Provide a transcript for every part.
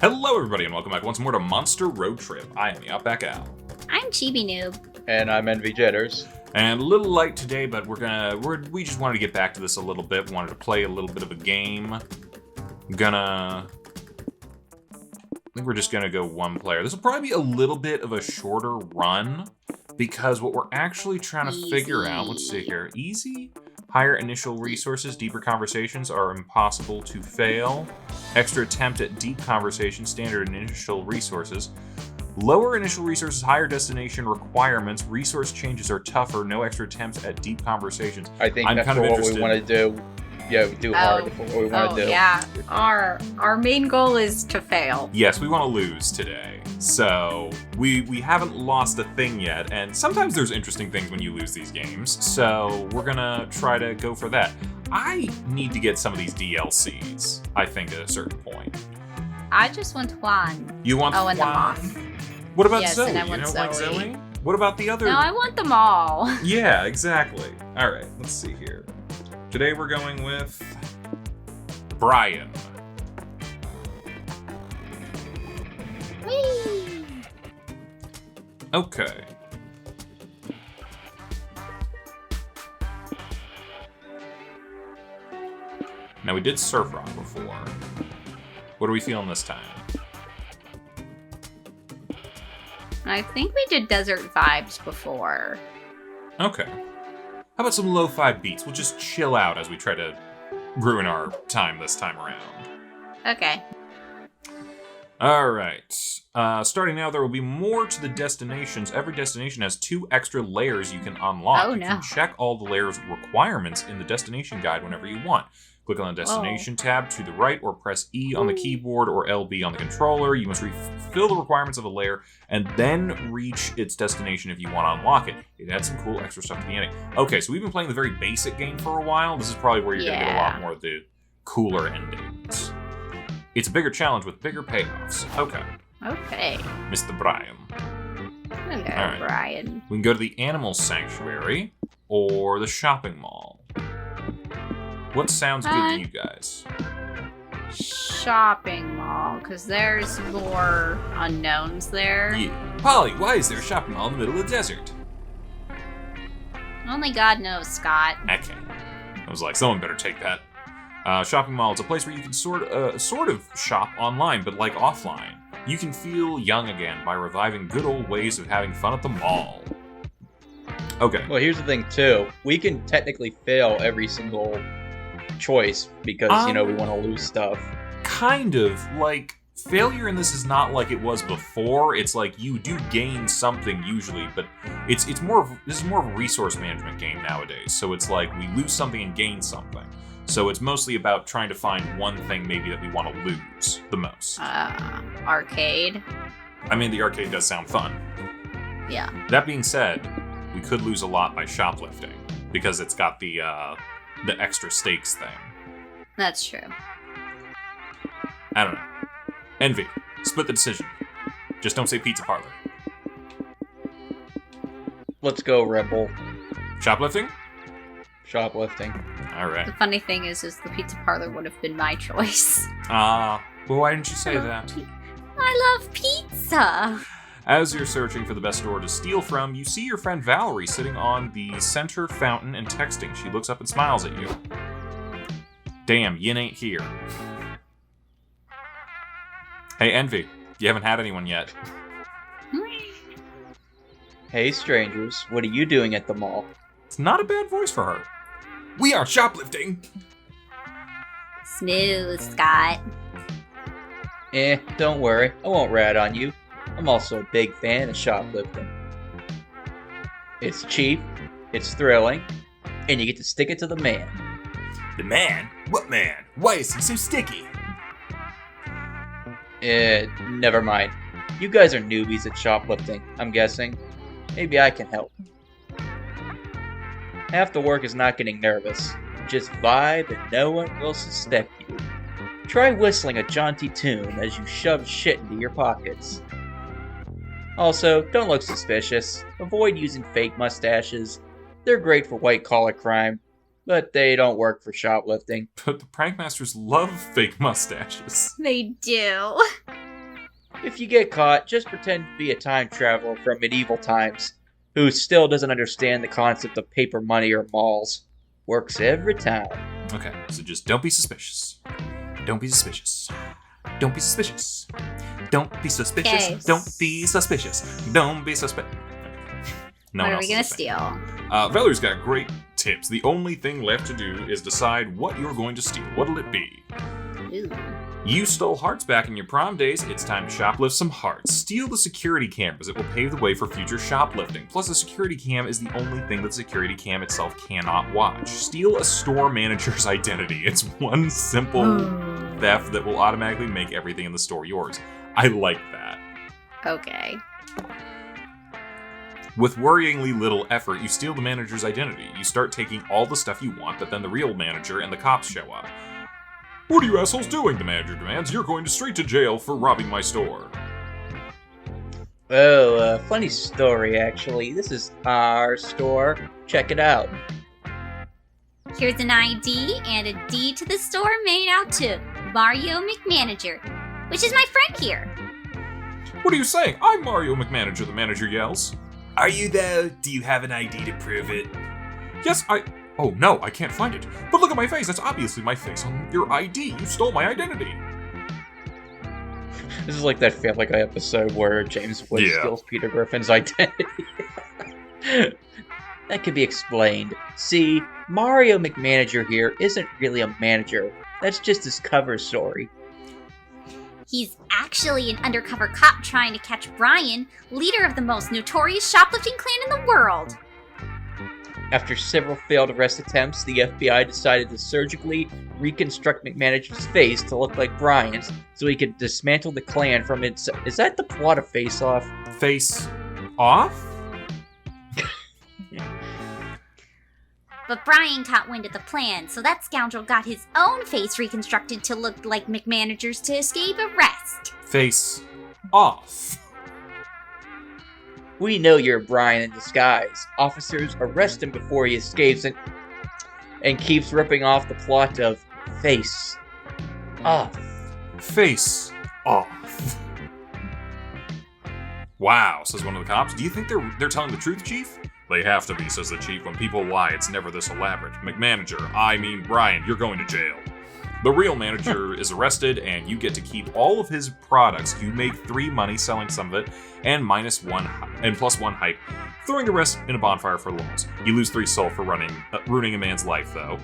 Hello, everybody, and welcome back once more to Monster Roadtrip. I am TheOutbackAl. I'm Chibi Noob. And I'm Envy Jitters. And a little light today, but we just wanted to get back to this a little bit. Wanted to play a little bit of a game. I think we're just gonna go one player. This will probably be a little bit of a shorter run, because what we're actually trying to figure out, let's see here, easy? Higher initial resources, deeper conversations are impossible to fail. Extra attempt at deep conversation, standard initial resources. Lower initial resources, higher destination requirements. Resource changes are tougher. No extra attempts at deep conversations. I think that's what we want to do. Yeah, we do hard for what we want to do. Yeah, our main goal is to fail. Yes, we want to lose today. So we haven't lost a thing yet, and sometimes there's interesting things when you lose these games. So we're gonna try to go for that. I need to get some of these DLCs, I think, at a certain point. I just want one. You want and the moth. What about yes, Zoe? And I You want don't Zoe. like Zoe? What about the other? No, I want them all. Yeah, exactly. All right, let's see here. Today we're going with Brian. Whee! Okay. Now we did Surf Rock before. What are we feeling this time? I think we did Desert Vibes before. Okay. How about some lo-fi beats? We'll just chill out as we try to ruin our time this time around. Okay. All right. Starting now, there will be more to the destinations. Every destination has 2 extra layers you can unlock. Oh, You can check all the layers' requirements in the destination guide whenever you want. Click on the Destination tab to the right, or press E on the keyboard or LB on the controller. You must fulfill the requirements of a layer and then reach its destination if you want to unlock it. It adds some cool extra stuff to the ending. Okay, so we've been playing the very basic game for a while. This is probably where you're going to get a lot more of the cooler endings. It's a bigger challenge with bigger payoffs. Okay. Okay. Mr. Brian. Hello, right. Brian. We can go to the Animal Sanctuary or the shopping mall. What sounds good to you guys? Shopping mall, because there's more unknowns there. Yeah. Polly, why is there a shopping mall in the middle of the desert? Only God knows, Scott. Okay. I was like, someone better take that. Shopping mall is a place where you can sort of shop online, but like offline. You can feel young again by reviving good old ways of having fun at the mall. Okay. Well, here's the thing, too. We can technically fail every single choice because, we want to lose stuff. Kind of. Like, failure in this is not like it was before. It's like you do gain something usually, but this is more of a resource management game nowadays. So it's like we lose something and gain something. So it's mostly about trying to find one thing maybe that we want to lose the most. Arcade. I mean, the arcade does sound fun. Yeah. That being said, we could lose a lot by shoplifting because it's got the extra stakes thing. That's true. I don't know. Envy, split the decision. Just don't say pizza parlor. Let's go, Rebel. Shoplifting? Shoplifting. All right. The funny thing is the pizza parlor would have been my choice. Well, why didn't you say that? I love pizza. As you're searching for the best store to steal from, you see your friend Valerie sitting on the center fountain and texting. She looks up and smiles at you. Damn, Yin ain't here. Hey, Envy, you haven't had anyone yet. Hey, strangers. What are you doing at the mall? It's not a bad voice for her. We are shoplifting! Smooth, Scott. Don't worry. I won't rat on you. I'm also a big fan of shoplifting. It's cheap, it's thrilling, and you get to stick it to the man. The man? What man? Why is he so sticky? Never mind. You guys are newbies at shoplifting, I'm guessing. Maybe I can help. Half the work is not getting nervous. Just vibe and no one will suspect you. Try whistling a jaunty tune as you shove shit into your pockets. Also, don't look suspicious. Avoid using fake mustaches. They're great for white-collar crime, but they don't work for shoplifting. But the Prankmasters love fake mustaches. They do. If you get caught, just pretend to be a time traveler from medieval times who still doesn't understand the concept of paper money or malls. Works every time. Okay, so just don't be suspicious. Don't be suspicious. Don't be suspicious. Don't be suspicious. Okay. Don't be suspicious. Don't be suspicious. No What one are else we gonna is a fan. steal? Valerie's got great tips. The only thing left to do is decide what you're going to steal. What'll it be? Ooh. You stole hearts back in your prom days. It's time to shoplift some hearts. Steal the security cameras. It will pave the way for future shoplifting. Plus, a security cam is the only thing that security cam itself cannot watch. Steal a store manager's identity. It's one simple theft that will automatically make everything in the store yours. I like that. Okay. With worryingly little effort, you steal the manager's identity. You start taking all the stuff you want, but then the real manager and the cops show up. What are you assholes doing? The manager demands. You're going straight to jail for robbing my store. Oh, funny story, actually. This is our store. Check it out. Here's an ID and a deed to the store made out to Mario McManager, which is my friend here. What are you saying? I'm Mario McManager, the manager yells. Are you though? Do you have an ID to prove it? Yes, Oh no, I can't find it. But look at my face. That's obviously my face on your ID. You stole my identity. This is like that Family Guy episode where James Wood steals Peter Griffin's identity. That could be explained. See, Mario McManager here isn't really a manager. That's just his cover story. He's actually an undercover cop trying to catch Brian, leader of the most notorious shoplifting clan in the world. After several failed arrest attempts, the FBI decided to surgically reconstruct McManager's face to look like Brian's so he could dismantle the clan from its... Is that the plot of Face Off? Face off? But Brian caught wind of the plan, so that scoundrel got his own face reconstructed to look like McManager's to escape arrest. Face off. We know you're Brian in disguise. Officers arrest him before he escapes and keeps ripping off the plot of Face Off. Face off. Wow, says one of the cops. Do you think they're telling the truth, Chief? They have to be, says the chief. When people lie, it's never this elaborate. McManager, I mean Brian, you're going to jail. The real manager is arrested, and you get to keep all of his products. You make 3 money selling some of it, and plus 1 hype, throwing the rest in a bonfire for lulz. You lose 3 soul for ruining a man's life, though.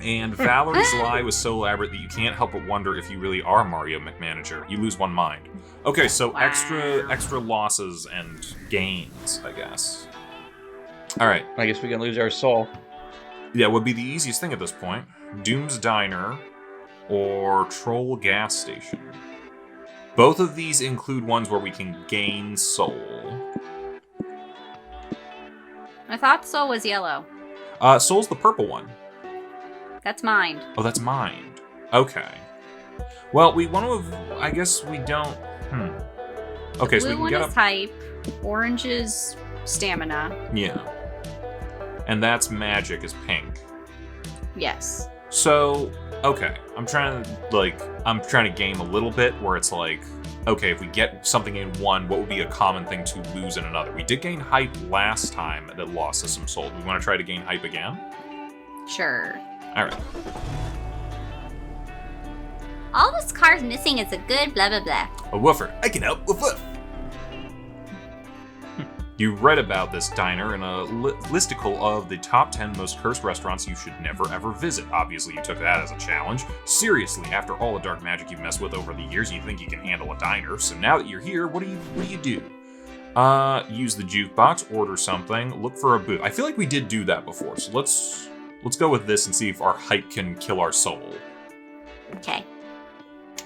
And Valerie's lie was so elaborate that you can't help but wonder if you really are Mario McManager. You lose 1 mind. Okay, so Wow. extra losses and gains, I guess. Alright. I guess we can lose our soul. Yeah, would be the easiest thing at this point. Doom's Diner or Troll Gas Station. Both of these include ones where we can gain soul. I thought Soul was yellow. Soul's the purple one. That's mine. Oh, that's mine. Okay. Well, we want to... I guess we don't... Okay, so we Blue can one get is up... hype. Orange is stamina. Yeah. And that's magic is pink. Yes. So, okay. I'm trying to game a little bit where it's like, okay, if we get something in one, what would be a common thing to lose in another? We did gain hype last time that lost us some soul. Do we want to try to gain hype again? Sure. Alright. All this car's missing is a good blah blah blah. A woofer. I can help. Woof woof. You read about this diner in a listicle of the top 10 most cursed restaurants you should never ever visit. Obviously, you took that as a challenge. Seriously, after all the dark magic you've messed with over the years, you think you can handle a diner. So now that you're here, what do you do? Use the jukebox, order something, look for a booth. I feel like we did do that before, so let's go with this and see if our hype can kill our soul. Okay.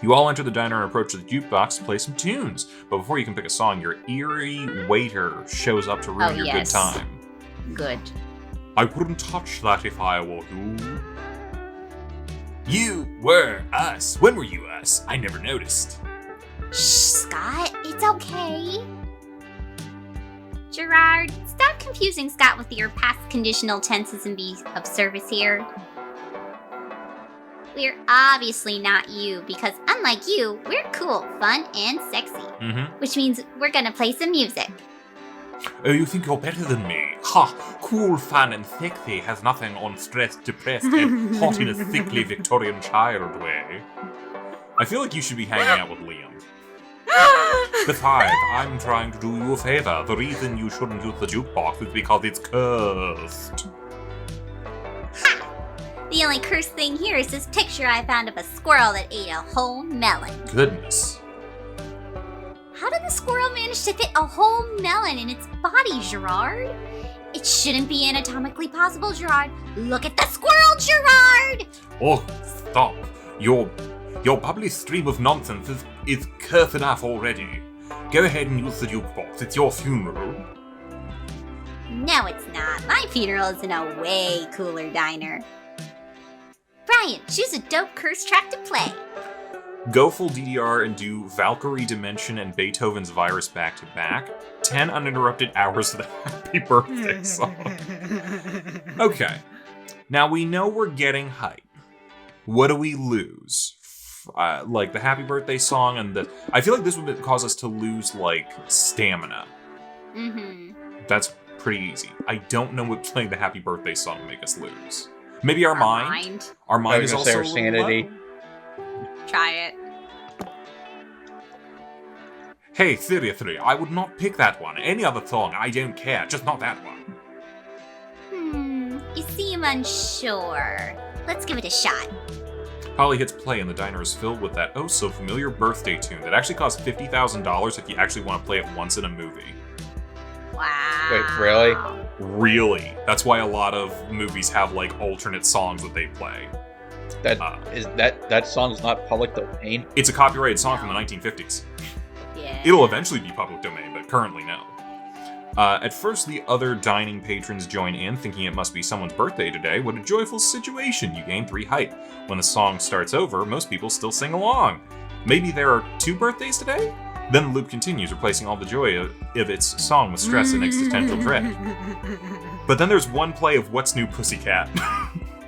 You all enter the diner and approach the jukebox to play some tunes. But before you can pick a song, your eerie waiter shows up to ruin your good time. Good. I wouldn't touch that if I were you. You were us. When were you us? I never noticed. Shh, Scott. It's okay. Gerard, stop confusing Scott with your past conditional tenses and be of service here. we're obviously not you because unlike you, we're cool, fun, and sexy. Mm-hmm. Which means we're gonna play some music. Oh, you think you're better than me? Ha! Cool, fun, and sexy has nothing on stressed, depressed, and hot in a sickly Victorian child way. I feel like you should be hanging out with Liam. Besides, I'm trying to do you a favor. The reason you shouldn't use the jukebox is because it's cursed. Ha! The only cursed thing here is this picture I found of a squirrel that ate a whole melon. Goodness. How did the squirrel manage to fit a whole melon in its body, Gerard? It shouldn't be anatomically possible, Gerard. Look at the squirrel, Gerard! Oh, stop. Your bubbly stream of nonsense is cursed enough already. Go ahead and use the jukebox. It's your funeral. No, it's not. My funeral is in a way cooler diner. Brian, choose a dope curse track to play. Go full DDR and do Valkyrie Dimension and Beethoven's Virus back to back. 10 uninterrupted hours of the Happy Birthday song. Okay. Now we know we're getting hype. What do we lose? Like the Happy Birthday song and the... I feel like this would cause us to lose, like, stamina. Mm-hmm. That's pretty easy. I don't know what playing the Happy Birthday song would make us lose. Maybe our mind? Our mind is also our sanity. low. Try it. Hey, seriously, I would not pick that one. Any other song, I don't care. Just not that one. You seem unsure. Let's give it a shot. Holly hits play and the diner is filled with that oh-so-familiar birthday tune that actually costs $50,000 if you actually want to play it once in a movie. Wow. Wait, really? Really? That's why a lot of movies have, like, alternate songs that they play. That song's not public domain? It's a copyrighted song from the 1950s. Yeah. It'll eventually be public domain, but currently no. At first, the other dining patrons join in, thinking it must be someone's birthday today. What a joyful situation! You gain 3 hype. When the song starts over, most people still sing along. Maybe there are 2 birthdays today? Then the loop continues, replacing all the joy of its song with stress and existential dread. But then there's one play of What's New Pussycat.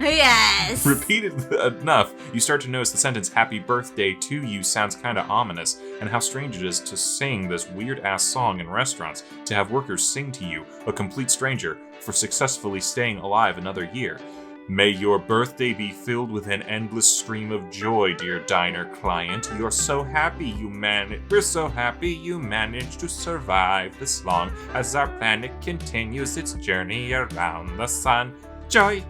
Yes! Repeated enough, you start to notice the sentence Happy Birthday to You sounds kinda ominous, and how strange it is to sing this weird-ass song in restaurants, to have workers sing to you, a complete stranger, for successfully staying alive another year. May your birthday be filled with an endless stream of joy, dear diner client. We're so happy you managed to survive this long as our planet continues its journey around the sun. Joy!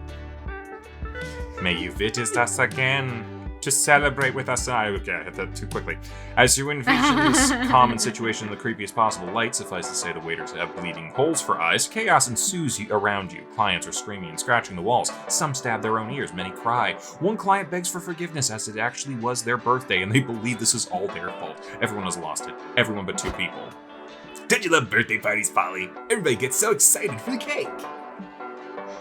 May you visit us again to celebrate with us. I hit that too quickly. As you envision this common situation in the creepiest possible light, suffice to say the waiters have bleeding holes for eyes. Chaos ensues around you. Clients are screaming and scratching the walls. Some stab their own ears. Many cry. One client begs for forgiveness as it actually was their birthday and they believe this is all their fault. Everyone has lost it. Everyone but 2 people. Don't you love birthday parties, Polly? Everybody gets so excited for the cake.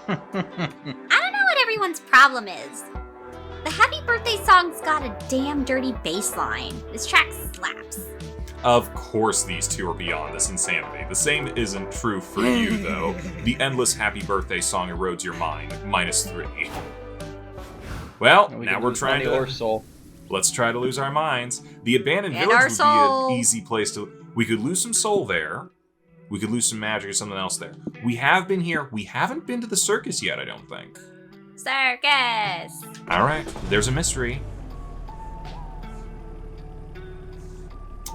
I don't know what everyone's problem is. The Happy Birthday song's got a damn dirty bass line. This track slaps. Of course these 2 are beyond this insanity. The same isn't true for you, though. The endless Happy Birthday song erodes your mind. -3. Well, now we're trying to... soul. Let's try to lose our minds. The abandoned And village our would soul. be an easy place to... We could lose some soul there. We could lose some magic or something else there. We have been here. We haven't been to the circus yet, I don't think. Circus! Alright, there's a mystery.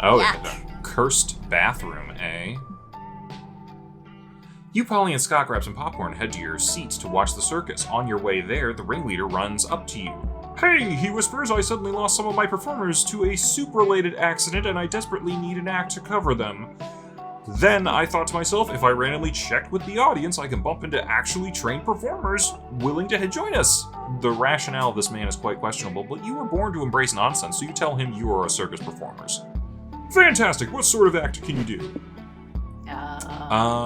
Oh, Yuck. the cursed bathroom, eh? You, Polly, and Scott grab some popcorn and head to your seats to watch the circus. On your way there, the ringleader runs up to you. Hey, he whispers, I suddenly lost some of my performers to a soup-related accident and I desperately need an act to cover them. Then I thought to myself, if I randomly checked with the audience, I can bump into actually trained performers willing to join us. The rationale of this man is quite questionable, but you were born to embrace nonsense, so you tell him you are a circus performers. Fantastic! What sort of act can you do?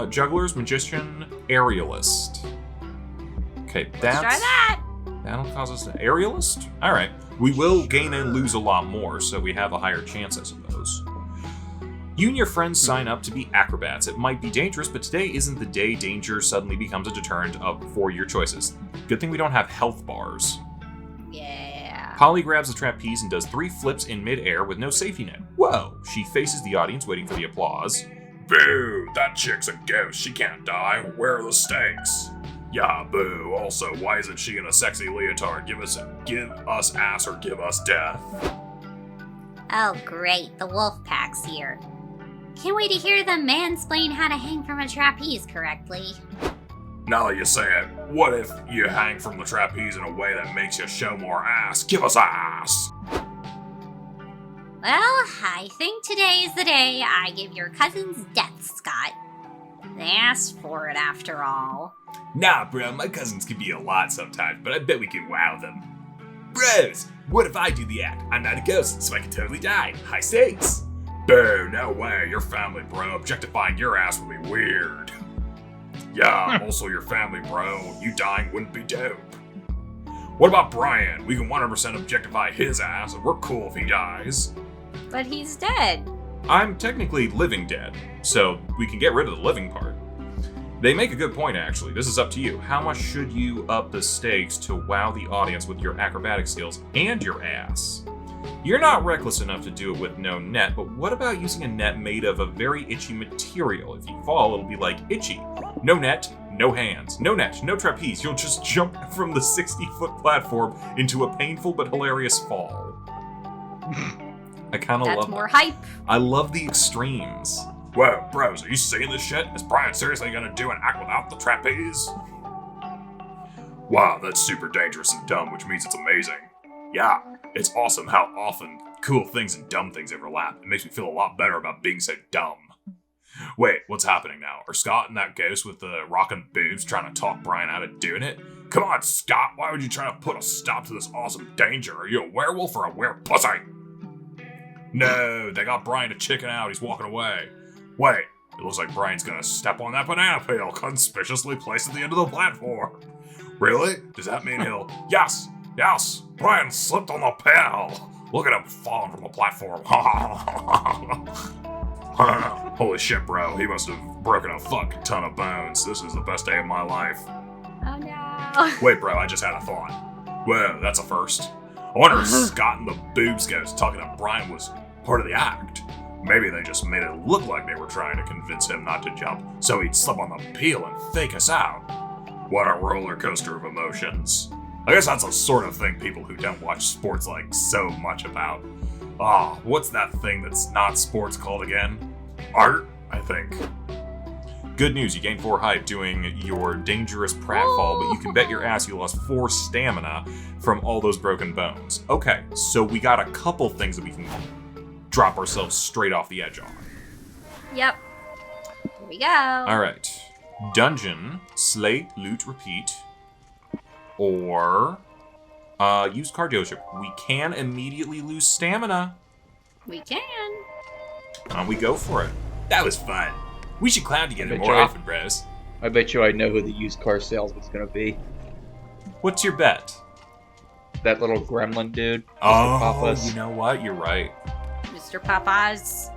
Jugglers, magician, aerialist. Okay, Let's try that! That'll cause us an aerialist? Alright. We will gain and lose a lot more, so we have a higher chance, I suppose. You and your friends sign up to be acrobats. It might be dangerous, but today isn't the day danger suddenly becomes a deterrent for your choices. Good thing we don't have health bars. Yeah. Polly grabs the trapeze and does 3 flips in midair with no safety net. Whoa! She faces the audience, waiting for the applause. Boo! That chick's a ghost. She can't die. Where are the stakes? Yeah, boo. Also, why isn't she in a sexy leotard? Give us ass or give us death. Oh, great. The wolf pack's here. Can't wait to hear them mansplain how to hang from a trapeze correctly. Now that you say it, what if you hang from the trapeze in a way that makes you show more ass? Give us ass! Well, I think today is the day I give your cousins death, Scott. They asked for it after all. Nah, bro, my cousins can be a lot sometimes, but I bet we can wow them. Bros, what if I do the act? I'm not a ghost, so I can totally die. High stakes. Boo, no way, your family, bro. Objectifying your ass would be weird. Yeah, also your family, bro. You dying wouldn't be dope. What about Brian? We can 100% objectify his ass, and we're cool if he dies. But he's dead. I'm technically living dead, so we can get rid of the living part. They make a good point, actually. This is up to you. How much should you up the stakes to wow the audience with your acrobatic skills and your ass? You're not reckless enough to do it with no net, but what about using a net made of a very itchy material? If you fall, it'll be like itchy. No net, no hands. No net, no trapeze. You'll just jump from the 60-foot platform into a painful but hilarious fall. I kind of love That's more hype. I love the extremes. Whoa, bros, are you seeing this shit? Is Brian seriously gonna do an act without the trapeze? Wow, that's super dangerous and dumb, which means it's amazing. Yeah, it's awesome how often cool things and dumb things overlap. It makes me feel a lot better about being so dumb. Wait, what's happening now? Are Scott and that ghost with the rockin' boobs trying to talk Brian out of doing it? Come on, Scott, why would you try to put a stop to this awesome danger? Are you a werewolf or a werepussy? No, they got Brian to chicken out. He's walking away. Wait, it looks like Brian's gonna step on that banana peel conspicuously placed at the end of the platform. Really? Does that mean he'll... Yes! Brian slipped on the peel! Look at him falling from the platform. Holy shit, bro. He must have broken a fuck ton of bones. This is the best day of my life. Oh no. Wait, bro, I just had a thought. Whoa, that's a first. I wonder if Scott and the boobs ghost talking to Brian was part of the act. Maybe they just made it look like they were trying to convince him not to jump, so he'd slip on the peel and fake us out. What a roller coaster of emotions. I guess that's the sort of thing people who don't watch sports like so much about. What's that thing that's not sports called again? Art, I think. Good news, you gained 4 hype doing your dangerous pratfall, but you can bet your ass you lost 4 stamina from all those broken bones. Okay, so we got a couple things that we can drop ourselves straight off the edge on. Yep. Here we go. Alright. Dungeon, slay, loot, repeat. Or used car dealership. We can immediately lose stamina. We can. We go for it. That was fun. We should clown together more often, bros. I bet you I know who the used car salesman's gonna be. What's your bet? That little gremlin dude. Oh, Papa's. you know what? You're right. Mr. Papa's.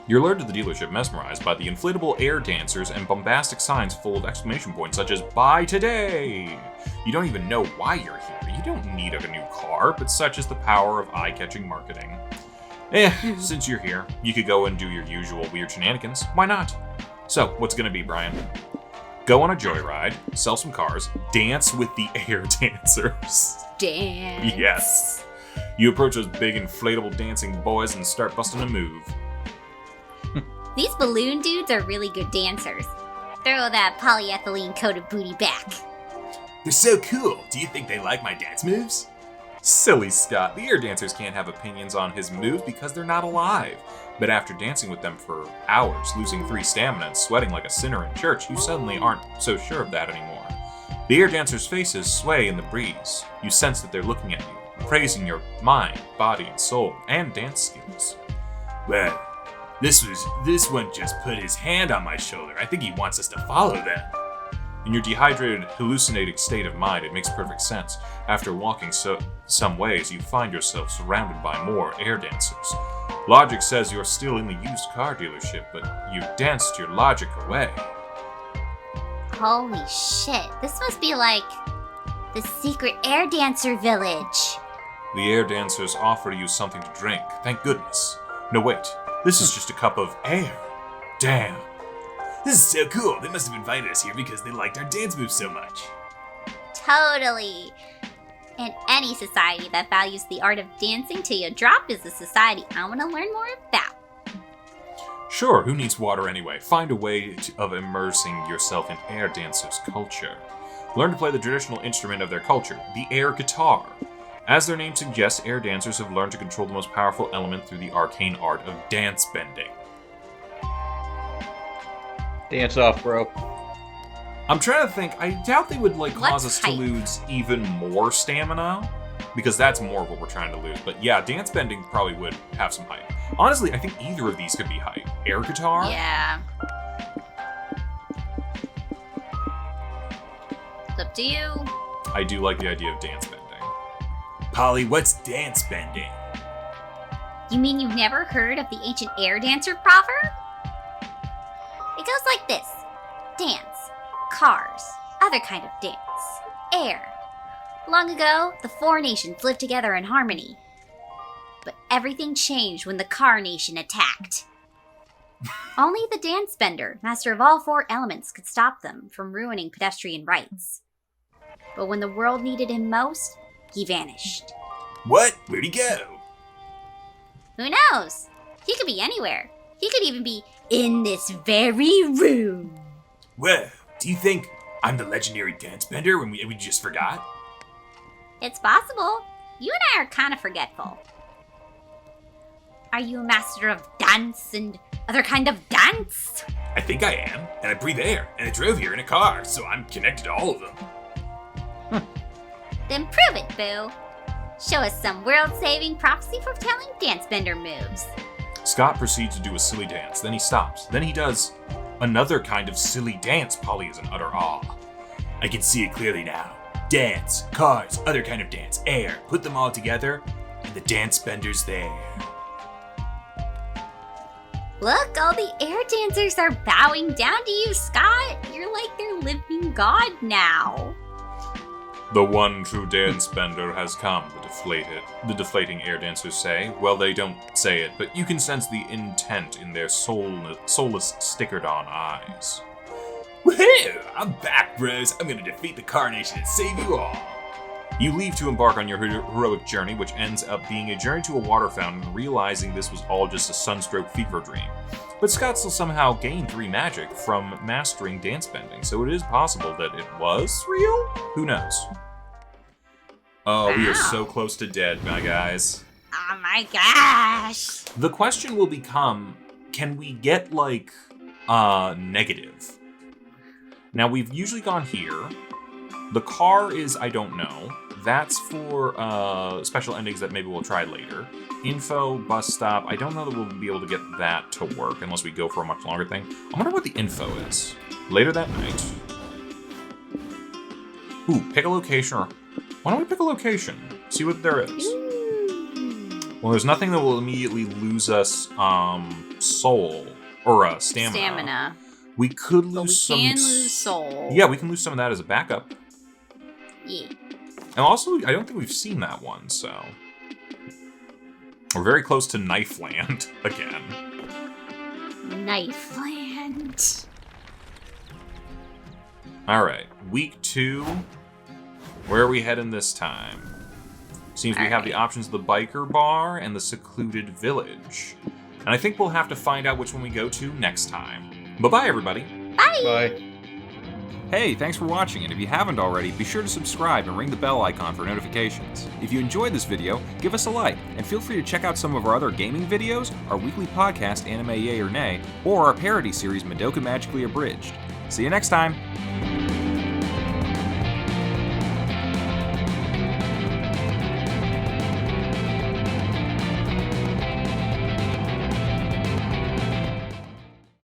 You're lured to the dealership mesmerized by the inflatable air dancers and bombastic signs full of exclamation points such as, "Buy today!" You don't even know why you're here. You don't need a new car, but such is the power of eye-catching marketing. Since you're here, you could go and do your usual weird shenanigans. Why not? So, what's gonna be, Brian? Go on a joyride, sell some cars, dance with the air dancers. Dance. Yes. You approach those big inflatable dancing boys and start busting a move. These balloon dudes are really good dancers. Throw that polyethylene coated booty back. They're so cool. Do you think they like my dance moves? Silly Scott. The air dancers can't have opinions on his moves because they're not alive. But after dancing with them for hours, losing 3 stamina and sweating like a sinner in church, you suddenly aren't so sure of that anymore. The air dancers' faces sway in the breeze. You sense that they're looking at you, praising your mind, body, and soul, and dance skills. Well, this one just put his hand on my shoulder. I think he wants us to follow them. In your dehydrated, hallucinating state of mind, it makes perfect sense. After walking some ways, you find yourself surrounded by more air dancers. Logic says you're still in the used car dealership, but you've danced your logic away. Holy shit. This must be like the secret air dancer village. The air dancers offer you something to drink. Thank goodness. No, wait. This is just a cup of air. Damn. This is so cool. They must have invited us here because they liked our dance moves so much. Totally. And any society that values the art of dancing till you drop is a society I want to learn more about. Sure, who needs water anyway? Find a way of immersing yourself in air dancers' culture. Learn to play the traditional instrument of their culture, the air guitar. As their name suggests, air dancers have learned to control the most powerful element through the arcane art of dance bending. Dance off, bro. I'm trying to think. I doubt they would cause us to height? lose even more stamina, because that's more of what we're trying to lose. But yeah, dance bending probably would have some height. Honestly, I think either of these could be height. Air guitar? Yeah. It's up to you. I do like the idea of dance bending. Polly, what's dance bending? You mean you've never heard of the ancient air dancer proverb? It goes like this. Dance. Cars. Other kind of dance. Air. Long ago, the four nations lived together in harmony. But everything changed when the Car Nation attacked. Only the dance bender, master of all four elements, could stop them from ruining pedestrian rights. But when the world needed him most, he vanished. What? Where'd he go? Who knows? He could be anywhere. He could even be in this very room. Whoa, do you think I'm the legendary dance bender when we just forgot? It's possible. You and I are kind of forgetful. Are you a master of dance and other kind of dance? I think I am, and I breathe air, and I drove here in a car, so I'm connected to all of them. Then prove it, Boo. Show us some world-saving prophecy foretelling dance bender moves. Scott proceeds to do a silly dance, then he stops. Then he does another kind of silly dance. Polly is in utter awe. I can see it clearly now. Dance, cars, other kind of dance, air. Put them all together, and the dance bender's there. Look, all the air dancers are bowing down to you, Scott. You're like their living god now. The one true dance bender has come, the deflating air dancers say. Well, they don't say it, but you can sense the intent in their soulless, stickered-on eyes. Woohoo! I'm back, bros. I'm gonna defeat the Car Nation and save you all. You leave to embark on your heroic journey, which ends up being a journey to a water fountain, realizing this was all just a sunstroke fever dream. But Scott still somehow gained 3 magic from mastering dance bending, so it is possible that it was real? Who knows? Oh, we are so close to dead, my guys. Oh my gosh. The question will become, can we get, negative? Now, we've usually gone here. The car is, I don't know. That's for special endings that maybe we'll try later. Info, bus stop. I don't know that we'll be able to get that to work unless we go for a much longer thing. I wonder what the info is. Later that night. Ooh, pick a location. Or why don't we pick a location? See what there is. Well, there's nothing that will immediately lose us soul or stamina. We could lose some. We can lose soul. Yeah, we can lose some of that as a backup. Yeah. And also, I don't think we've seen that one, so. We're very close to Knife Land again. Knife Land. Alright, week 2. Where are we heading this time? Seems we have the options of the biker bar and the secluded village. And I think we'll have to find out which one we go to next time. Bye-bye, everybody. Bye. Bye. Hey, thanks for watching, and if you haven't already, be sure to subscribe and ring the bell icon for notifications. If you enjoyed this video, give us a like, and feel free to check out some of our other gaming videos, our weekly podcast, Anime Yay or Nay, or our parody series, Madoka Magically Abridged. See you next time!